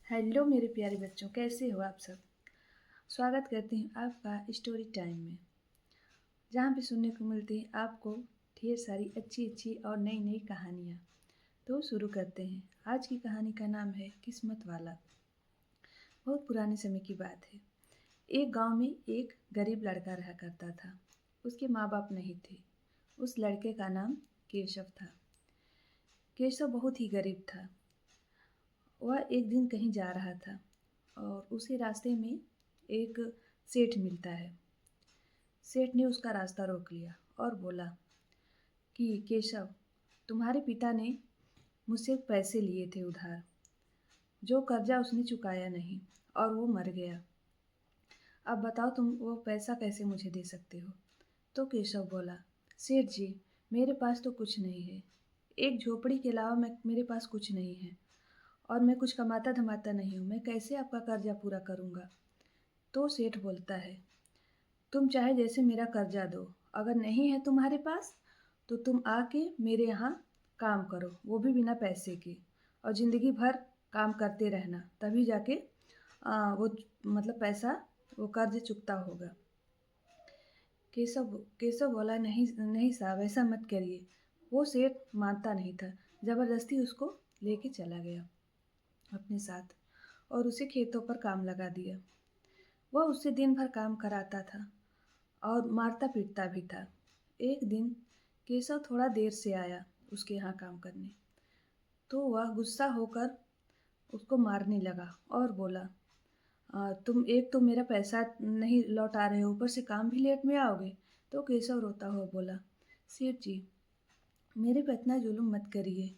Hello मेरे प्यारे बच्चों, कैसे हो आप सब। स्वागत करती हूँ आपका स्टोरी टाइम में, जहाँ पे सुनने को मिलती है आपको ढेर सारी अच्छी अच्छी और नई नई कहानियाँ। तो शुरू करते हैं। आज की कहानी का नाम है किस्मत वाला। बहुत पुराने समय की बात है। एक गांव में एक गरीब लड़का रहा करता था। उसके माँ बाप नहीं थे। उस लड़के का नाम केशव था। केशव बहुत ही गरीब था। वह एक दिन कहीं जा रहा था और उसी रास्ते में एक सेठ मिलता है। सेठ ने उसका रास्ता रोक लिया और बोला कि केशव, तुम्हारे पिता ने मुझसे पैसे लिए थे उधार, जो कर्जा उसने चुकाया नहीं और वो मर गया। अब बताओ तुम वो पैसा कैसे मुझे दे सकते हो। तो केशव बोला, सेठ जी, मेरे पास तो कुछ नहीं है। एक झोपड़ी के अलावा मेरे पास कुछ नहीं है और मैं कुछ कमाता धमाता नहीं हूँ। मैं कैसे आपका कर्जा पूरा करूँगा। तो सेठ बोलता है, तुम चाहे जैसे मेरा कर्जा दो, अगर नहीं है तुम्हारे पास तो तुम आके मेरे यहाँ काम करो, वो भी बिना पैसे के, और ज़िंदगी भर काम करते रहना, तभी जाके वो मतलब पैसा वो कर्ज चुकता होगा। केशव केशव बोला, नहीं नहीं साहब, ऐसा मत करिए। वो सेठ मानता नहीं था। ज़बरदस्ती उसको लेके चला गया अपने साथ और उसे खेतों पर काम लगा दिया। वह उससे दिन भर काम कराता था और मारता पीटता भी था। एक दिन केशव थोड़ा देर से आया उसके यहाँ काम करने, तो वह गुस्सा होकर उसको मारने लगा और बोला, तुम एक तो मेरा पैसा नहीं लौटा रहे हो, ऊपर से काम भी लेट में आओगे। तो केशव रोता हुआ बोला, सेठ जी, मेरे पे इतना जुल्म मत करिए,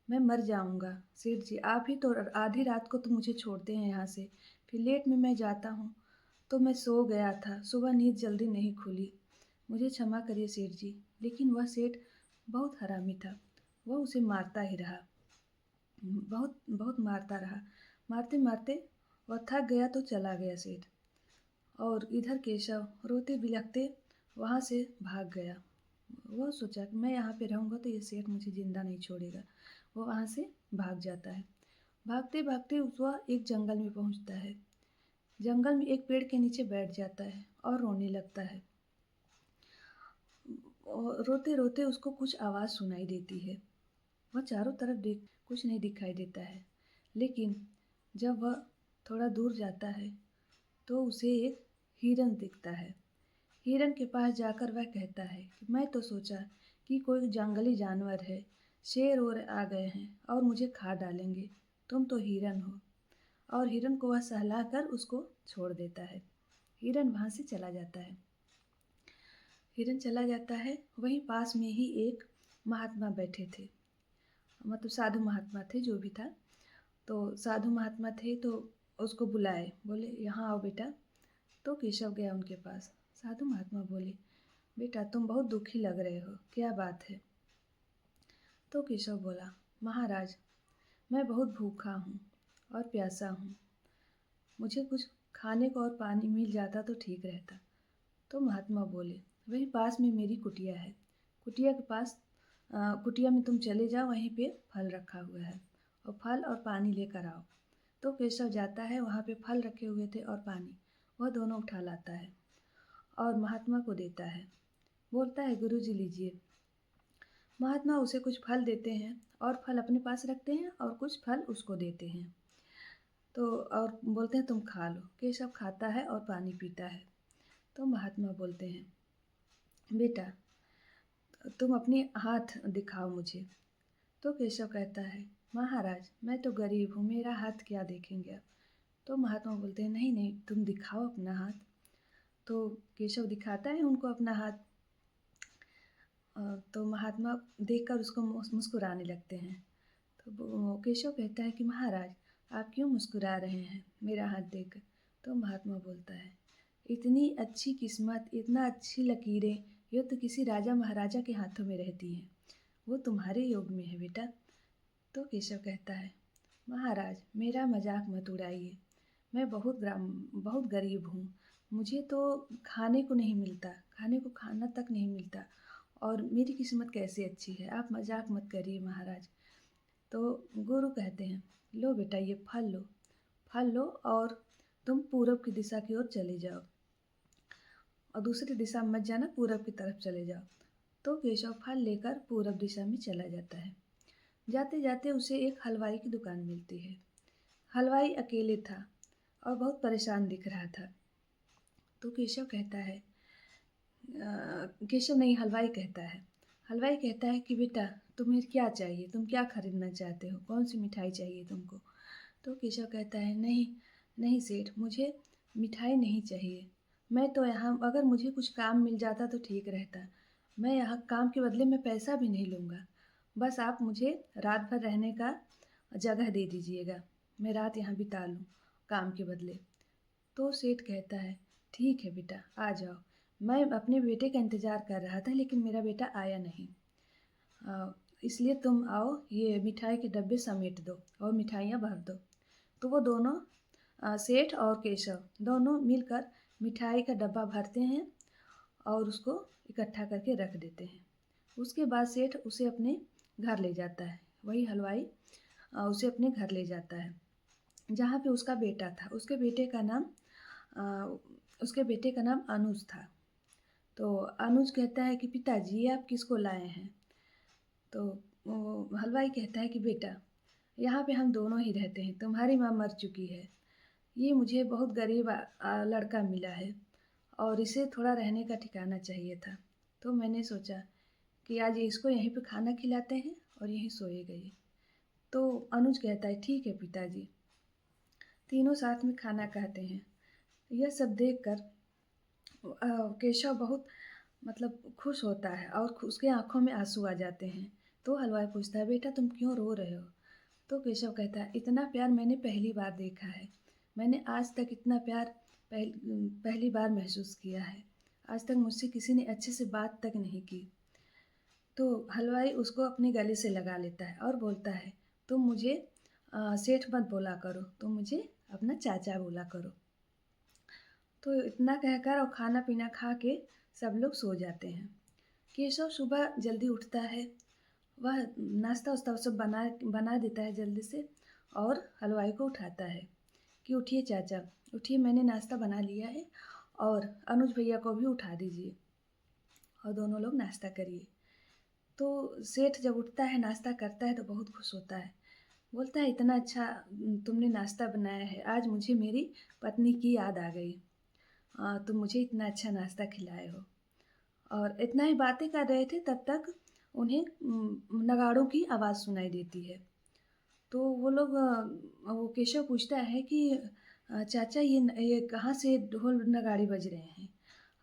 मैं मर जाऊंगा। सेठ जी, आप ही तो आधी रात को तो मुझे छोड़ते हैं यहाँ से, फिर लेट में मैं जाता हूँ। तो मैं सो गया था, सुबह नींद जल्दी नहीं खुली, मुझे क्षमा करिए सेठ जी। लेकिन वह सेठ बहुत हरामी था। वह उसे मारता ही रहा, बहुत बहुत मारता रहा। मारते मारते वह थक गया तो चला गया सेठ। और इधर केशव रोते बिलखते वहाँ से भाग गया। वह सोचा कि मैं यहाँ पे रहूँगा तो ये सेठ मुझे ज़िंदा नहीं छोड़ेगा। वो वहाँ से भाग जाता है। भागते भागते वह एक जंगल में पहुँचता है। जंगल में एक पेड़ के नीचे बैठ जाता है और रोने लगता है। और रोते रोते उसको कुछ आवाज़ सुनाई देती है। वह चारों तरफ देख, कुछ नहीं दिखाई देता है। लेकिन जब वह थोड़ा दूर जाता है तो उसे एक हिरन दिखता है। हिरन के पास जाकर वह कहता है कि मैं तो सोचा कि कोई जंगली जानवर है, शेर और आ गए हैं और मुझे खा डालेंगे, तुम तो हिरन हो। और हिरन को वह सहलाकर उसको छोड़ देता है। हिरन वहाँ से चला जाता है। हिरन चला जाता है। वहीं पास में ही एक महात्मा बैठे थे, मतलब साधु महात्मा थे, जो भी था। तो साधु महात्मा थे तो उसको बुलाए, बोले यहाँ आओ बेटा। तो केशव गया उनके पास। साधु महात्मा बोले, बेटा तुम बहुत दुखी लग रहे हो, क्या बात है। तो केशव बोला, महाराज, मैं बहुत भूखा हूँ और प्यासा हूँ, मुझे कुछ खाने को और पानी मिल जाता तो ठीक रहता। तो महात्मा बोले, वहीं पास में मेरी कुटिया है, कुटिया के पास कुटिया में तुम चले जाओ, वहीं पे फल रखा हुआ है, और फल और पानी लेकर आओ। तो केशव जाता है, वहाँ पे फल रखे हुए थे और पानी, वह दोनों उठा लाता है और महात्मा को देता है। बोलता है, गुरुजी लीजिए। महात्मा उसे कुछ फल देते हैं और फल अपने पास रखते हैं और कुछ फल उसको देते हैं। तो और बोलते हैं तुम खा लो। केशव खाता है और पानी पीता है। तो महात्मा बोलते हैं, बेटा तुम अपने हाथ दिखाओ मुझे। तो केशव कहता है, महाराज मैं तो गरीब हूँ, मेरा हाथ क्या देखेंगे आप। तो महात्मा बोलते हैं, नहीं नहीं, तुम दिखाओ अपना हाथ। तो केशव दिखाता है उनको अपना हाथ। तो महात्मा देखकर उसको मुस्कुराने लगते हैं। तो केशव कहता है कि महाराज आप क्यों मुस्कुरा रहे हैं मेरा हाथ देखकर। तो महात्मा बोलता है, इतनी अच्छी किस्मत, इतना अच्छी लकीरें, ये तो किसी राजा महाराजा के हाथों में रहती हैं, वो तुम्हारे योग में है बेटा। तो केशव कहता है, महाराज मेरा मजाक मत उड़ाइए, मैं बहुत गरीब हूँ, मुझे तो खाने को नहीं मिलता, खाने को खाना तक नहीं मिलता, और मेरी किस्मत कैसे अच्छी है, आप मजाक मत करिए महाराज। तो गुरु कहते हैं, लो बेटा ये फल लो। फल लो और तुम पूरब की दिशा की ओर चले जाओ और दूसरी दिशा में मत जाना, पूरब की तरफ चले जाओ। तो केशव फल लेकर पूरब दिशा में चला जाता है। जाते जाते उसे एक हलवाई की दुकान मिलती है। हलवाई अकेले था और बहुत परेशान दिख रहा था। तो केशव कहता है केशव नहीं, हलवाई कहता है कि बेटा तुम्हें क्या चाहिए, तुम क्या खरीदना चाहते हो, कौन सी मिठाई चाहिए तुमको। तो केशव कहता है नहीं नहीं सेठ, मुझे मिठाई नहीं चाहिए। मैं तो यहाँ, अगर मुझे कुछ काम मिल जाता तो ठीक रहता। मैं यहाँ काम के बदले में पैसा भी नहीं लूँगा, बस आप मुझे रात भर रहने का जगह दे दीजिएगा, मैं रात यहाँ बिता लूँ काम के बदले। तो सेठ कहता है ठीक है बेटा, आ जाओ। मैं अपने बेटे का इंतज़ार कर रहा था लेकिन मेरा बेटा आया नहीं, इसलिए तुम आओ, ये मिठाई के डब्बे समेट दो और मिठाइयाँ भर दो। तो वो दोनों सेठ और केशव दोनों मिलकर मिठाई का डब्बा भरते हैं और उसको इकट्ठा करके रख देते हैं। उसके बाद सेठ उसे अपने घर ले जाता है, वही हलवाई उसे अपने घर ले जाता है जहाँ पे उसका बेटा था। उसके बेटे का नाम अनुज था। तो अनुज कहता है कि पिताजी आप किसको लाए हैं। तो वो हलवाई कहता है कि बेटा यहाँ पे हम दोनों ही रहते हैं, तुम्हारी माँ मर चुकी है, ये मुझे बहुत गरीब लड़का मिला है और इसे थोड़ा रहने का ठिकाना चाहिए था, तो मैंने सोचा कि आज इसको यहीं पे खाना खिलाते हैं और यहीं सोएगा ये। तो अनुज कहता है ठीक है पिताजी। तीनों साथ में खाना खाते हैं। यह सब देखकर केशव बहुत खुश होता है और उसके आंखों में आंसू आ जाते हैं। तो हलवाई पूछता है बेटा तुम क्यों रो रहे हो। तो केशव कहता है इतना प्यार मैंने पहली बार देखा है, मैंने आज तक इतना प्यार पहली बार महसूस किया है। आज तक मुझसे किसी ने अच्छे से बात तक नहीं की। तो हलवाई उसको अपने गले से लगा लेता है और बोलता है तुम मुझे सेठ मत बोला करो, तुम मुझे अपना चाचा बोला करो। तो इतना कहकर और खाना पीना खा के सब लोग सो जाते हैं। केशव सुबह जल्दी उठता है, वह नाश्ता वास्ता सब बना देता है जल्दी से और हलवाई को उठाता है कि उठिए चाचा, उठिए, मैंने नाश्ता बना लिया है और अनुज भैया को भी उठा दीजिए और दोनों लोग नाश्ता करिए। तो सेठ जब उठता है नाश्ता करता है तो बहुत खुश होता है, बोलता है इतना अच्छा तुमने नाश्ता बनाया है, आज मुझे मेरी पत्नी की याद आ गई, तुम मुझे इतना अच्छा नाश्ता खिलाए हो। और इतना ही बातें कर रहे थे तब तक उन्हें नगाड़ों की आवाज़ सुनाई देती है। तो वो केशव पूछता है कि चाचा ये कहाँ से ढोल नगाड़े बज रहे हैं,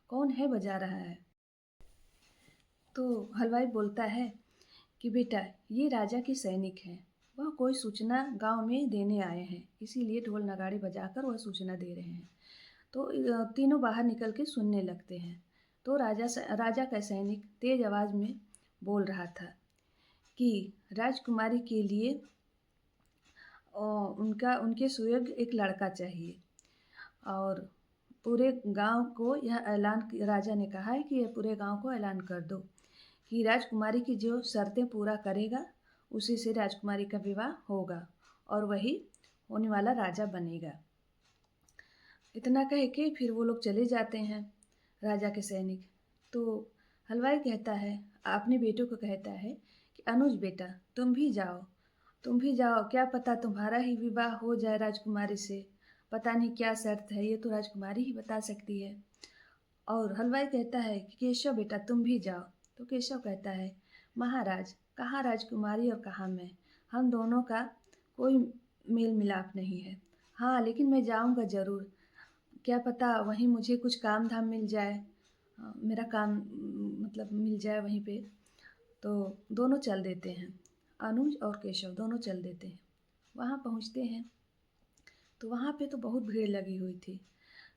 कौन है बजा रहा है। तो हलवाई बोलता है कि बेटा ये राजा के सैनिक हैं, वह कोई सूचना गांव में देने आए हैं, इसीलिए ढोल नगाड़े बजाकर वह सूचना दे रहे हैं। तो तीनों बाहर निकल के सुनने लगते हैं। तो राजा का सैनिक तेज आवाज़ में बोल रहा था कि राजकुमारी के लिए उनके सुयोग्य एक लड़का चाहिए और पूरे गांव को यह ऐलान, राजा ने कहा है कि यह पूरे गांव को ऐलान कर दो कि राजकुमारी की जो शर्तें पूरा करेगा उसी से राजकुमारी का विवाह होगा और वही होने वाला राजा बनेगा। इतना कह के फिर वो लोग चले जाते हैं राजा के सैनिक। तो हलवाई कहता है, अपने बेटों को कहता है कि अनुज बेटा तुम भी जाओ, क्या पता तुम्हारा ही विवाह हो जाए राजकुमारी से, पता नहीं क्या शर्त है, ये तो राजकुमारी ही बता सकती है। और हलवाई कहता है कि केशव बेटा तुम भी जाओ। तो केशव कहता है महाराज, कहाँ राजकुमारी और कहाँ मैं, हम दोनों का कोई मेल मिलाप नहीं है। हाँ लेकिन मैं जाऊँगा ज़रूर, क्या पता वहीं मुझे कुछ काम धाम मिल जाए, मेरा काम मिल जाए वहीं पे। तो दोनों चल देते हैं, अनुज और केशव दोनों चल देते हैं। वहाँ पहुँचते हैं तो वहाँ पे तो बहुत भीड़ लगी हुई थी।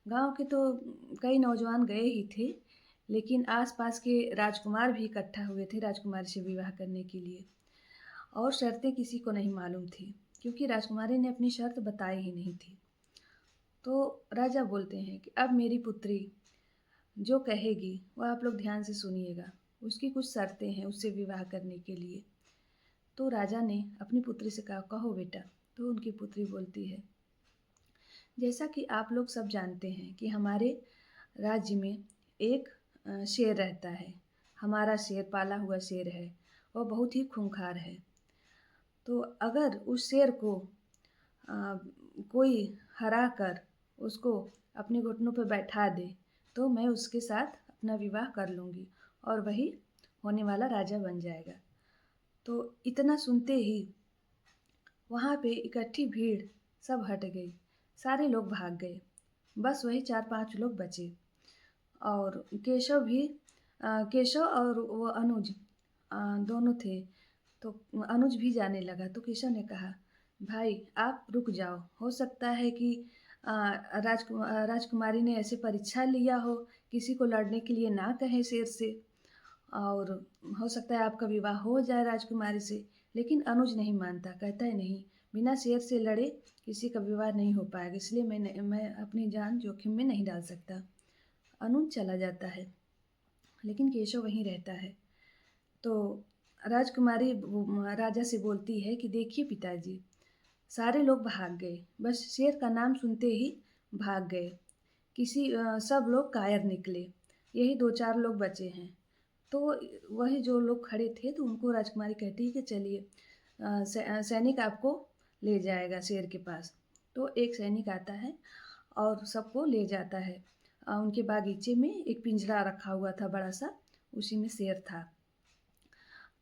गांव के तो कई नौजवान गए ही थे, लेकिन आसपास के राजकुमार भी इकट्ठा हुए थे राजकुमारी से विवाह करने के लिए। और शर्तें किसी को नहीं मालूम थी क्योंकि राजकुमारी ने अपनी शर्त बताई ही नहीं थी। तो राजा बोलते हैं कि अब मेरी पुत्री जो कहेगी वह आप लोग ध्यान से सुनिएगा, उसकी कुछ शर्तें हैं उससे विवाह करने के लिए। तो राजा ने अपनी पुत्री से कहा कहो बेटा। तो उनकी पुत्री बोलती है जैसा कि आप लोग सब जानते हैं कि हमारे राज्य में एक शेर रहता है। हमारा शेर पाला हुआ शेर है। वह बहुत ही खूंखार है। तो अगर उस शेर को अ, कोई हरा कर उसको अपने घुटनों पर बैठा दे तो मैं उसके साथ अपना विवाह कर लूँगी और वही होने वाला राजा बन जाएगा। तो इतना सुनते ही वहाँ पे इकट्ठी भीड़ सब हट गई। सारे लोग भाग गए। बस वही 4-5 लोग बचे और केशव और वो अनुज दोनों थे। तो अनुज भी जाने लगा तो केशव ने कहा, भाई आप रुक जाओ, हो सकता है कि राजकुमारी ने ऐसे परीक्षा लिया हो, किसी को लड़ने के लिए ना कहे शेर से और हो सकता है आपका विवाह हो जाए राजकुमारी से। लेकिन अनुज नहीं मानता, कहता है नहीं, बिना शेर से लड़े किसी का विवाह नहीं हो पाएगा, इसलिए मैं अपनी जान जोखिम में नहीं डाल सकता। अनुज चला जाता है लेकिन केशव वहीं रहता है। तो राजकुमारी राजा से बोलती है कि देखिए पिताजी, सारे लोग भाग गए, बस शेर का नाम सुनते ही भाग गए। सब लोग कायर निकले, यही 2-4 लोग बचे हैं। तो वही जो लोग खड़े थे तो उनको राजकुमारी कहती है कि चलिए सैनिक आपको ले जाएगा शेर के पास। तो एक सैनिक आता है और सबको ले जाता है। उनके बागीचे में एक पिंजरा रखा हुआ था बड़ा सा, उसी में शेर था।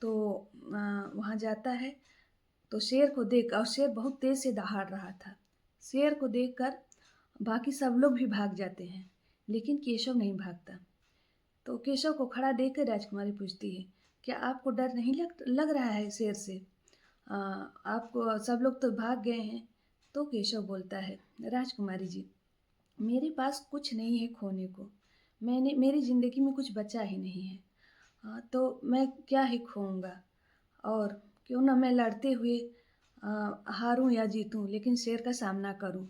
तो वहाँ जाता है तो शेर को देख और शेर बहुत तेज़ से दहाड़ रहा था। शेर को देखकर बाकी सब लोग भी भाग जाते हैं लेकिन केशव नहीं भागता। तो केशव को खड़ा देखकर राजकुमारी पूछती है, क्या आपको डर नहीं लग रहा है शेर से? आपको सब लोग तो भाग गए हैं। तो केशव बोलता है, राजकुमारी जी, मेरे पास कुछ नहीं है खोने को। मेरी ज़िंदगी में कुछ बचा ही नहीं है। तो मैं क्या ही खोऊंगा और क्यों ना मैं लड़ते हुए हारूं या जीतूं लेकिन शेर का सामना करूं।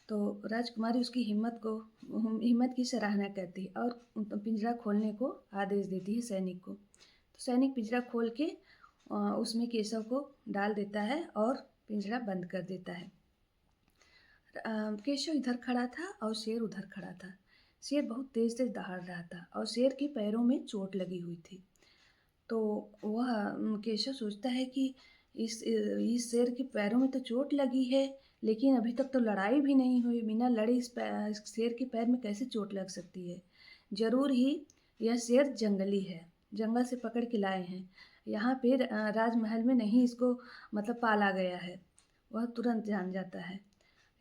तो राजकुमारी उसकी हिम्मत की सराहना करती है और पिंजरा खोलने को आदेश देती है सैनिक को। तो सैनिक पिंजरा खोल के उसमें केशव को डाल देता है और पिंजरा बंद कर देता है। केशव इधर खड़ा था और शेर उधर खड़ा था। शेर बहुत तेज तेज दहाड़ रहा था और शेर के पैरों में चोट लगी हुई थी। तो वह केशव सोचता है कि इस शेर के पैरों में तो चोट लगी है लेकिन अभी तक तो लड़ाई भी नहीं हुई, बिना लड़े इस शेर के पैर में कैसे चोट लग सकती है? जरूर ही यह शेर जंगली है, जंगल से पकड़ के लाए हैं, यहाँ पे राजमहल में नहीं इसको मतलब पाला गया है। वह तुरंत जान जाता है।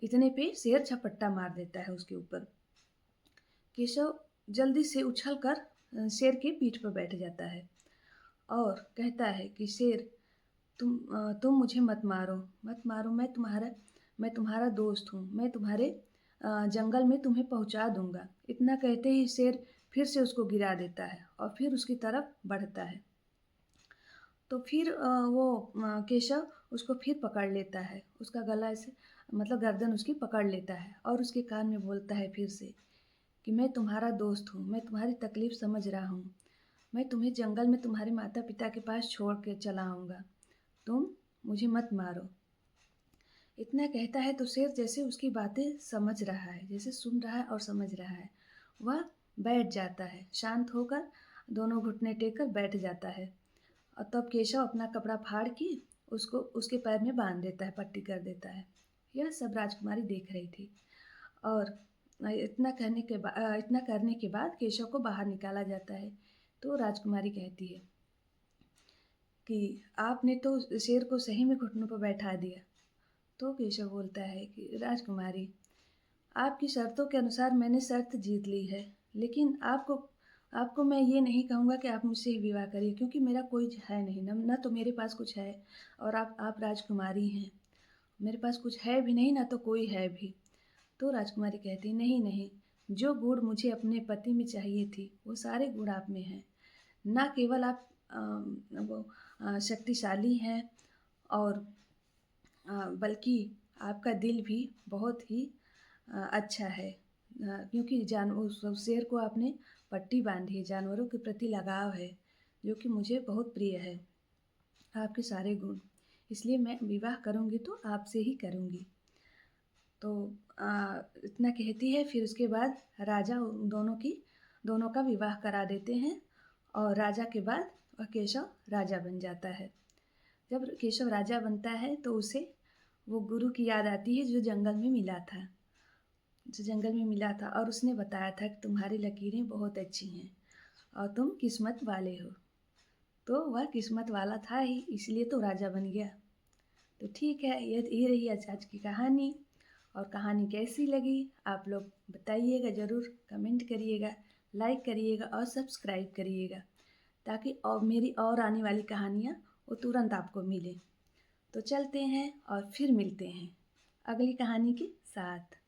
इतने पे शेर झपट्टा मार देता है उसके ऊपर। केशव जल्दी से उछलकर शेर की पीठ पर बैठ जाता है और कहता है कि शेर, तुम मुझे मत मारो, मत मारो, मैं तुम्हारा दोस्त हूँ, मैं तुम्हारे जंगल में तुम्हें पहुँचा दूँगा। इतना कहते ही शेर फिर से उसको गिरा देता है और फिर उसकी तरफ बढ़ता है। तो फिर केशव उसको फिर पकड़ लेता है, उसका गला ऐसे मतलब गर्दन उसकी पकड़ लेता है और उसके कान में बोलता है फिर से कि मैं तुम्हारा दोस्त हूँ, मैं तुम्हारी तकलीफ़ समझ रहा हूँ, मैं तुम्हें जंगल में तुम्हारे माता पिता के पास छोड़ के चला आऊँगा, तुम मुझे मत मारो। इतना कहता है तो शेर जैसे उसकी बातें समझ रहा है, जैसे सुन रहा है और समझ रहा है, वह बैठ जाता है, शांत होकर दोनों घुटने टेक कर बैठ जाता है। और तब केशव अपना कपड़ा फाड़ के उसको उसके पैर में बांध देता है, पट्टी कर देता है। यह सब राजकुमारी देख रही थी और इतना करने के बाद केशव को बाहर निकाला जाता है। तो राजकुमारी कहती है कि आपने तो शेर को सही में घुटनों पर बैठा दिया। तो केशव बोलता है कि राजकुमारी, आपकी शर्तों के अनुसार मैंने शर्त जीत ली है, लेकिन आपको मैं ये नहीं कहूँगा कि आप मुझसे ही विवाह करिए, क्योंकि मेरा कोई है नहीं, न तो मेरे पास कुछ है और आप राजकुमारी हैं। मेरे पास कुछ है भी नहीं, ना तो कोई है भी। तो राजकुमारी कहती, नहीं नहीं, जो गुण मुझे अपने पति में चाहिए थी वो सारे गुण आप में हैं। ना केवल आप शक्तिशाली हैं और बल्कि आपका दिल भी बहुत ही अच्छा है, क्योंकि उस शेर को आपने पट्टी बांधी है, जानवरों के प्रति लगाव है जो कि मुझे बहुत प्रिय है, आपके सारे गुण, इसलिए मैं विवाह करूँगी तो आपसे ही करूँगी। तो इतना कहती है। फिर उसके बाद राजा उन दोनों का विवाह करा देते हैं और राजा के बाद वह केशव राजा बन जाता है। जब केशव राजा बनता है तो उसे वो गुरु की याद आती है जो जंगल में मिला था और उसने बताया था कि तुम्हारी लकीरें बहुत अच्छी हैं और तुम किस्मत वाले हो। तो वह किस्मत वाला था ही, इसलिए तो राजा बन गया। तो ठीक है, ये रही आज की कहानी। और कहानी कैसी लगी आप लोग बताइएगा, ज़रूर कमेंट करिएगा, लाइक करिएगा और सब्सक्राइब करिएगा, ताकि और मेरी और आने वाली कहानियाँ वो तुरंत आपको मिले। तो चलते हैं और फिर मिलते हैं अगली कहानी के साथ।